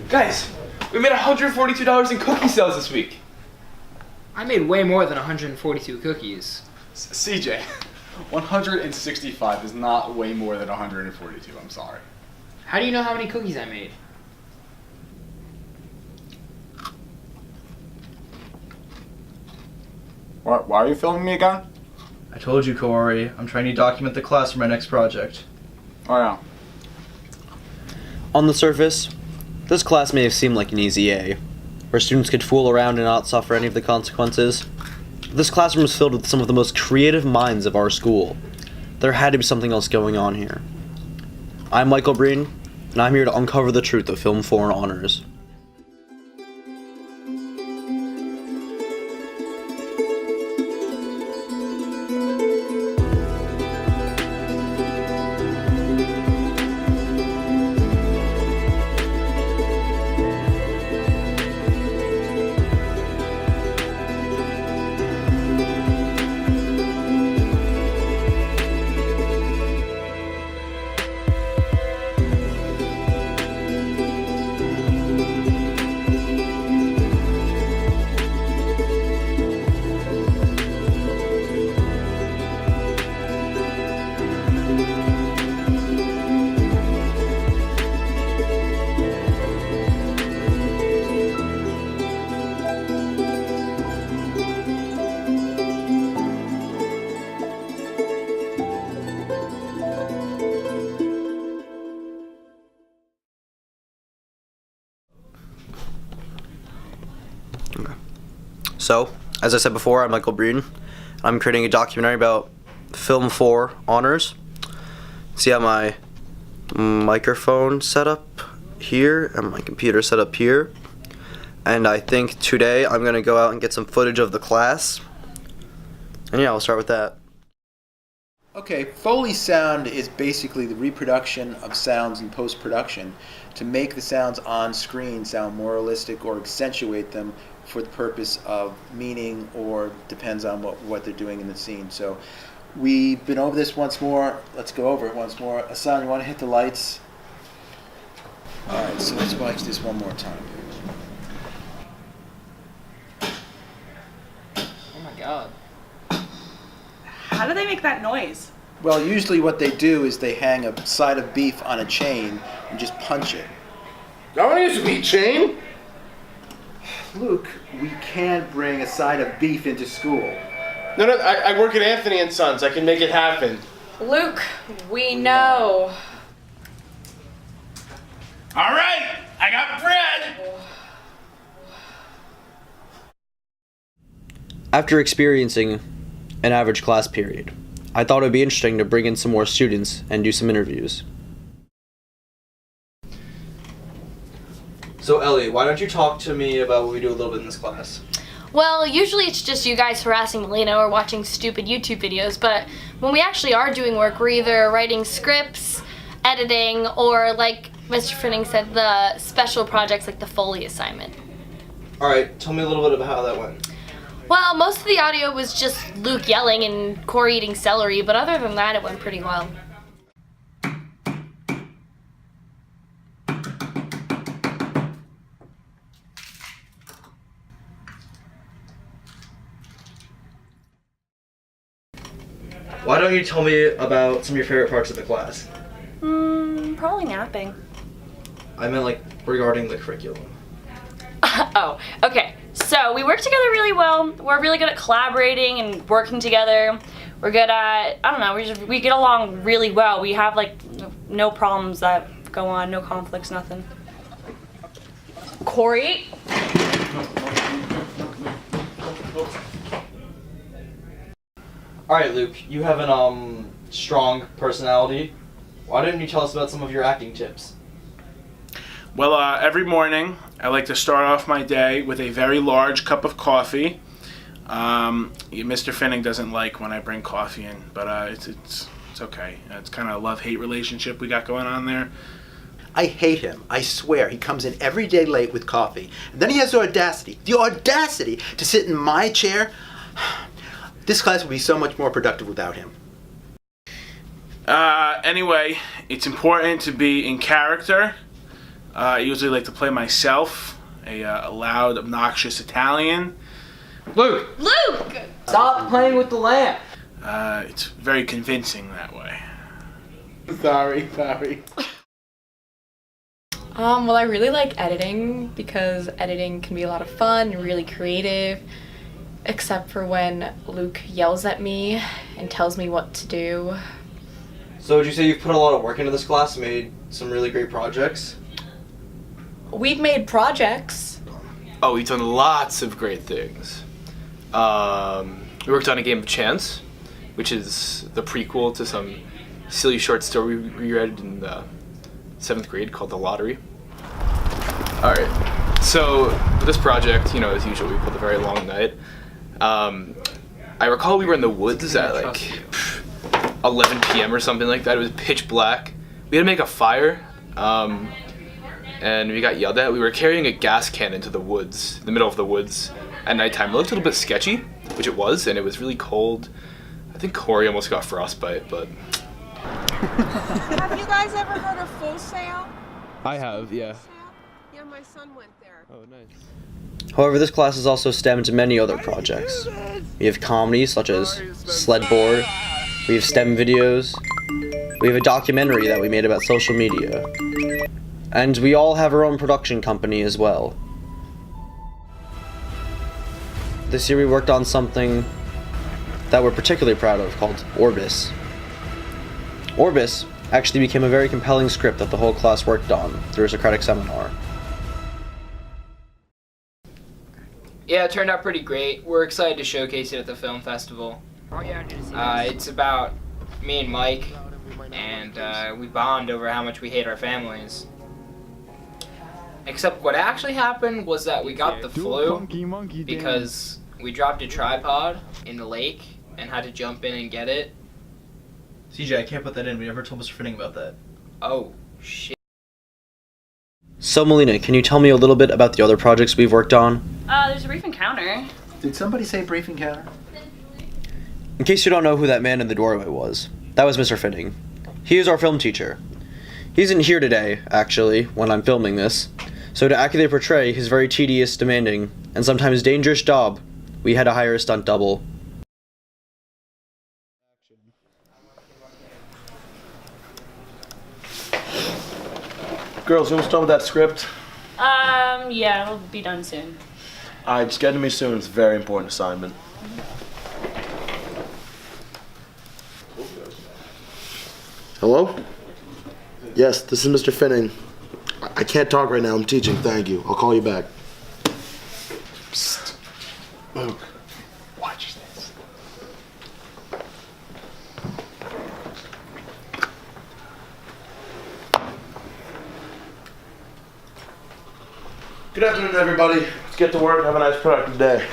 Guys, we made $142 in cookie sales this week. I made way more than 142 cookies. CJ, 165 is not way more than 142, I'm sorry. How do you know how many cookies I made? Why are you filming me again? I told you, Corey. I'm trying to document the class for my next project. Oh yeah. On the surface, this class may have seemed like an easy A, where students could fool around and not suffer any of the consequences. This classroom is filled with some of the most creative minds of our school. There had to be something else going on here. I'm Michael Breen, and I'm here to uncover the truth of Film 4 honors. So, as I said before, I'm Michael Breen. I'm creating a documentary about Film 4 honors. See how my microphone set up here and my computer set up here. And I think today I'm going to go out and get some footage of the class. And yeah, I'll start with that. Okay, Foley sound is basically the reproduction of sounds in post-production to make the sounds on screen sound more realistic or accentuate them for the purpose of meaning, or depends on what they're doing in the scene. So we've been over this once more. Let's go over it once more. Hassan, you want to hit the lights? All right, so let's watch this one more time. Oh my god. How do they make that noise? Well, usually what they do is they hang a side of beef on a chain and just punch it. I want to use a meat chain. Luke, we can't bring a side of beef into school. No, I work at Anthony & Sons. I can make it happen. Luke, we know. All right, I got bread. After experiencing an average class period, I thought it would be interesting to bring in some more students and do some interviews. So Ellie, why don't you talk to me about what we do a little bit in this class? Well, usually it's just you guys harassing Melina or watching stupid YouTube videos, but when we actually are doing work, we're either writing scripts, editing, or like Mr. Finning said, the special projects like the Foley assignment. Alright, tell me a little bit about how that went. Well, most of the audio was just Luke yelling and Corey eating celery, but other than that, it went pretty well. Why don't you tell me about some of your favorite parts of the class? Probably napping. I meant like regarding the curriculum. Oh, okay. So we work together really well. We're really good at collaborating and working together. We're good at, I don't know, we get along really well. We have like no problems that go on, no conflicts, nothing. Corey? Alright, Luke, you have an strong personality. Why didn't you tell us about some of your acting tips? Well, every morning I like to start off my day with a very large cup of coffee. Mr. Finning doesn't like when I bring coffee in, but it's okay. It's kind of a love-hate relationship we got going on there. I hate him. I swear. He comes in every day late with coffee. And then he has the audacity to sit in my chair. This class would be so much more productive without him. Anyway, it's important to be in character. I usually like to play myself, a loud, obnoxious Italian. Luke! Luke! Stop playing with the lamp! It's very convincing that way. Sorry. Well, I really like editing because editing can be a lot of fun and really creative, except for when Luke yells at me and tells me what to do. So would you say you've put a lot of work into this class, made some really great projects? We've made projects. Oh, we've done lots of great things. We worked on a game of chance, which is the prequel to some silly short story we read in the 7th grade called The Lottery. Alright, so this project, as usual, we pulled a very long night. I recall we were in the woods at like 11 p.m. or something like that. It was pitch black. We had to make a fire, and we got yelled at. We were carrying a gas can into the woods, in the middle of the woods, at nighttime. It looked a little bit sketchy, which it was, and it was really cold. I think Corey almost got frostbite, but... Have you guys ever heard of Full Sail? I have, yeah. Yeah, my son went there. Oh, nice. However, this class has also stemmed to many other projects. We have comedy such as Sledboard, we have STEM videos, we have a documentary that we made about social media, and we all have our own production company as well. This year we worked on something that we're particularly proud of called Orbis. Orbis actually became a very compelling script that the whole class worked on through a Socratic seminar. Yeah, it turned out pretty great. We're excited to showcase it at the film festival. It's about me and Mike, and we bond over how much we hate our families. Except what actually happened was that we got the flu because we dropped a tripod in the lake and had to jump in and get it. CJ, I can't put that in. We never told Mr. Finning about that. Oh, shit. So Melina, can you tell me a little bit about the other projects we've worked on? There's a brief encounter. Did somebody say brief encounter? In case you don't know who that man in the doorway was, that was Mr. Finning. He is our film teacher. He isn't here today, actually, when I'm filming this, so to accurately portray his very tedious, demanding, and sometimes dangerous job, we had to hire a stunt double. Girls, you almost done with that script? Yeah, it'll be done soon. Alright, just get it to me soon. It's a very important assignment. Hello? Yes, this is Mr. Finning. I can't talk right now. I'm teaching. Thank you. I'll call you back. Psst. Luke, watch this. Good afternoon, everybody. Let's get to work. Have a nice, productive day.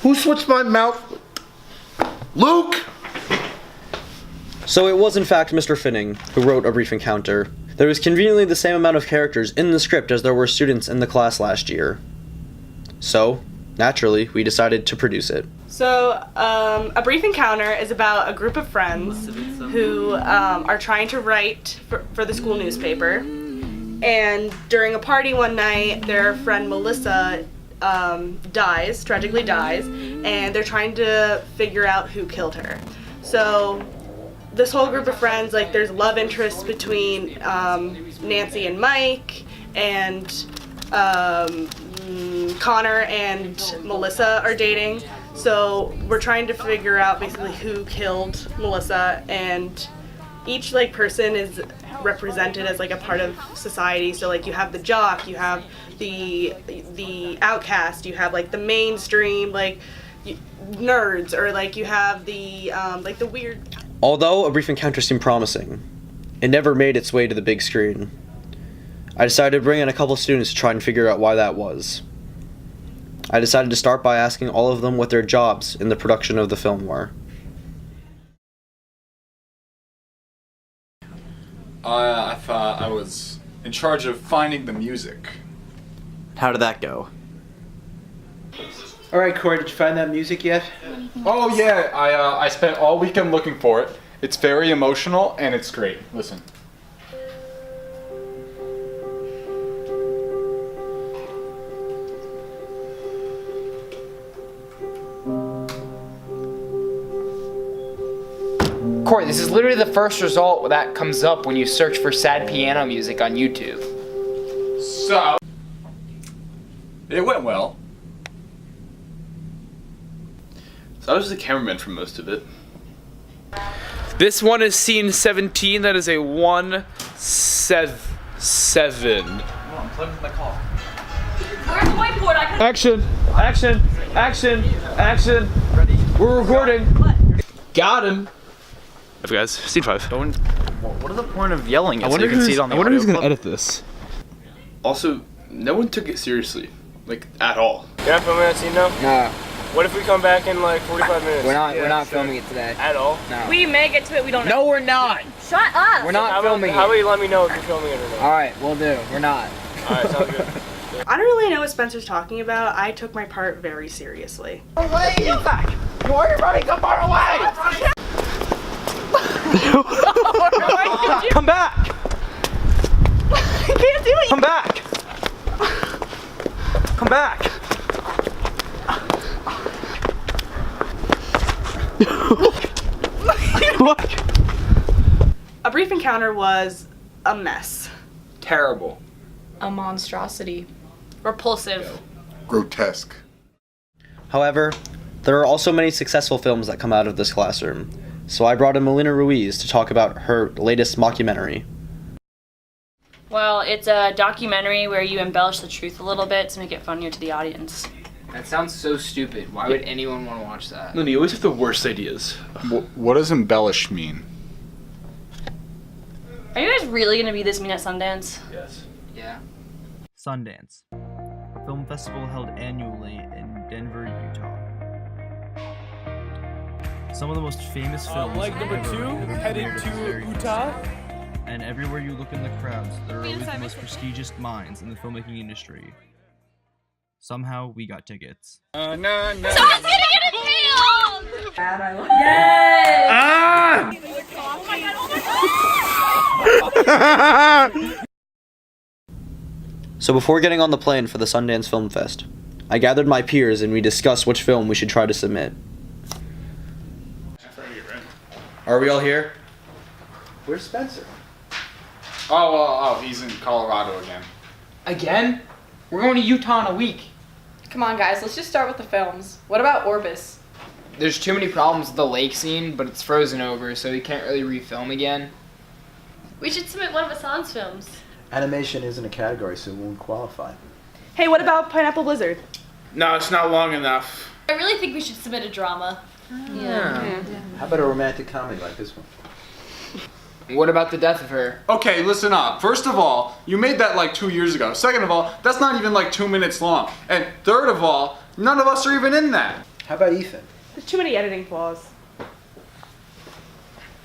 Who switched my mouth? Luke! So it was in fact Mr. Finning who wrote A Brief Encounter. There was conveniently the same amount of characters in the script as there were students in the class last year. So, naturally, we decided to produce it. So, A Brief Encounter is about a group of friends who are trying to write for the school newspaper. And during a party one night, their friend Melissa tragically dies, and they're trying to figure out who killed her. So, this whole group of friends, like, there's love interests between Nancy and Mike, and Connor and Melissa are dating. So we're trying to figure out basically who killed Melissa, and each like person is represented as like a part of society. So like you have the jock, you have the outcast, you have like the mainstream like nerds, or like you have the weird. Although A Brief Encounter seemed promising, it never made its way to the big screen. I decided to bring in a couple students to try and figure out why that was. I decided to start by asking all of them what their jobs in the production of the film were. I thought I was in charge of finding the music. How did that go? All right, Corey, did you find that music yet? Oh yeah, I spent all weekend looking for it. It's very emotional and it's great. Listen. Corey, this is literally the first result that comes up when you search for sad piano music on YouTube. So, it went well. So I was the cameraman for most of it. This one is scene 17. That is a 1-7. I'm plugged in my car. Where's the whiteboard? I can Action! Action! Action! Action! Ready? We're recording. Got him. Guys, scene 5. What is the point of yelling? I wonder who's gonna edit this. Also, no one took it seriously, like at all. You're not filming that scene now? No. What if we come back in like 45 minutes? We're not filming it today. At all? No. We may get to it, we don't know. No, we're not. Shut up! We're not filming How it. about you let me know if you're filming it or not? Alright, we'll do. We're not. Alright, sounds good. I don't really know what Spencer's talking about. I took my part very seriously. Away! Back! Why are you running so far away? Come back! I can't do it! Come back! Come back! Look! A brief encounter was a mess. Terrible. A monstrosity. Repulsive. Grotesque. However, there are also many successful films that come out of this classroom, so I brought in Melina Ruiz to talk about her latest mockumentary. Well, it's a documentary where you embellish the truth a little bit to make it funnier to the audience. That sounds so stupid. Why would anyone want to watch that? No, you always have the worst ideas. What does embellish mean? Are you guys really gonna be this mean at Sundance? Yes. Yeah. Sundance, a film festival held annually in Denver, Utah. Some of the most famous films Leg number ever 2, have heading premiered to there. Utah. And everywhere you look in the crowds, there are always the most prestigious minds in the filmmaking industry. Somehow, we got tickets. No. Someone's gonna get impaled! Yes! Ah! Oh my god, So before getting on the plane for the Sundance Film Fest, I gathered my peers and we discussed which film we should try to submit. Are we all here? Where's Spencer? Oh, he's in Colorado again. Again? We're going to Utah in a week. Come on, guys, let's just start with the films. What about Orbis? There's too many problems with the lake scene, but it's frozen over, so we can't really refilm again. We should submit one of Hassan's films. Animation isn't a category, so it won't qualify. Hey, what about Pineapple Blizzard? No, it's not long enough. I really think we should submit a drama. Yeah. How about a romantic comedy like this one? What about the death of her? Okay, listen up. First of all, you made that like 2 years ago. Second of all, that's not even like 2 minutes long. And third of all, none of us are even in that. How about Ethan? There's too many editing flaws.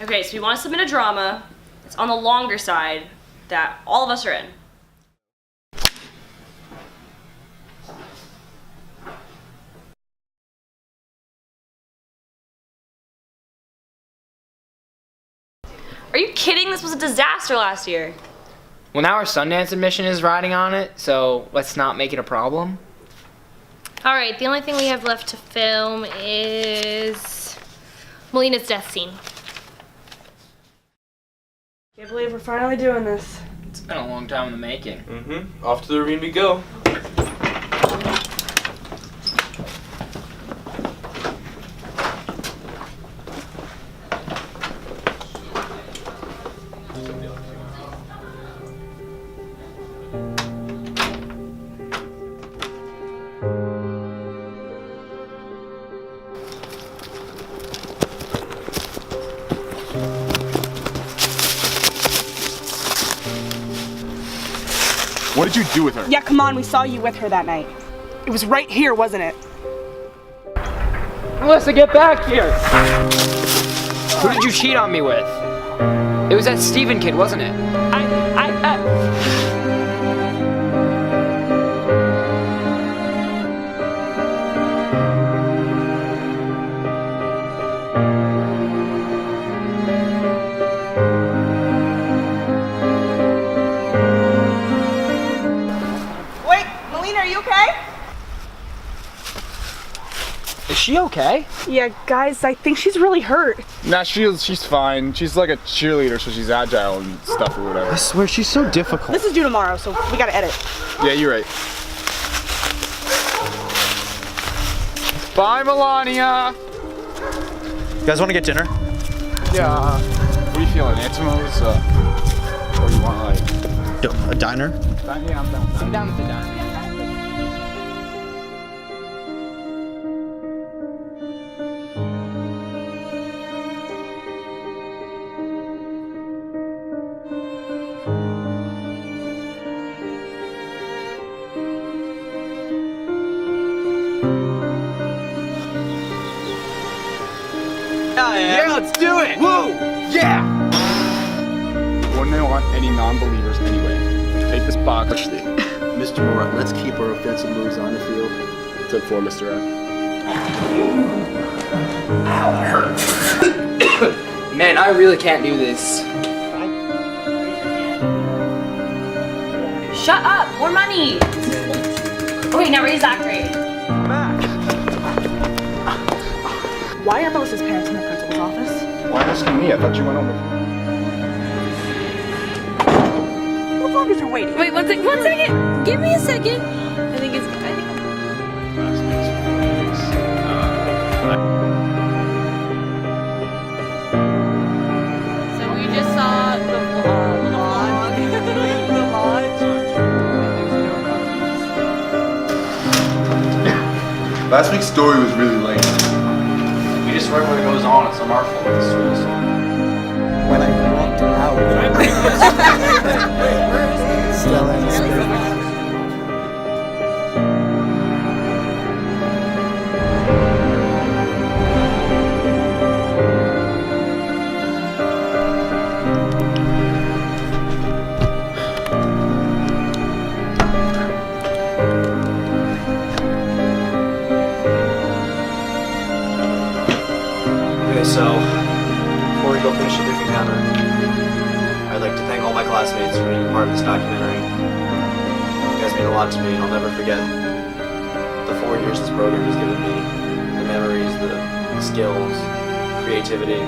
Okay, so we want to submit a drama. It's on the longer side that all of us are in. Are you kidding? This was a disaster last year. Well, now our Sundance admission is riding on it, so let's not make it a problem. All right, the only thing we have left to film is Melina's death scene. Can't believe we're finally doing this. It's been a long time in the making. Mm-hmm. Off to the arena we go. What did you do with her? Yeah, come on, we saw you with her that night. It was right here, wasn't it? Melissa, get back here! Who did you cheat on me with? It was that Steven kid, wasn't it? Is she okay? Yeah, guys, I think she's really hurt. Nah, she's fine. She's like a cheerleader, so she's agile and stuff or whatever. I swear, she's so difficult. This is due tomorrow, so we gotta edit. Yeah, you're right. Bye, Melania. You guys want to get dinner? Yeah. What are you feeling, Antimos? Or you want like A diner? Yeah, I'm down. I'm down with the dime. Yeah, let's do it! Woo! Yeah! Wouldn't want any non-believers anyway. Take this box. Mr. Moore, let's keep our offensive moves on the field. Took 4, Mr. F. Man, I really can't do this. Shut up! More money! Wait, now raise that grade. Why are Melissa's parents in the principal's office? Why asking me? I thought you went over. What vloggers are waiting? Wait, one second! Give me a second. I think So we just saw the lodge. The lodge. Last week's story was really lame. We just write what goes on. It's not our fault. It's the school's fault. When I walked out, Stella and Spirit. Okay, so before we go finish the briefing counter, I'd like to thank all my classmates for being part of this documentary. You guys mean a lot to me, and I'll never forget the 4 years this program has given me. The memories, the skills, creativity,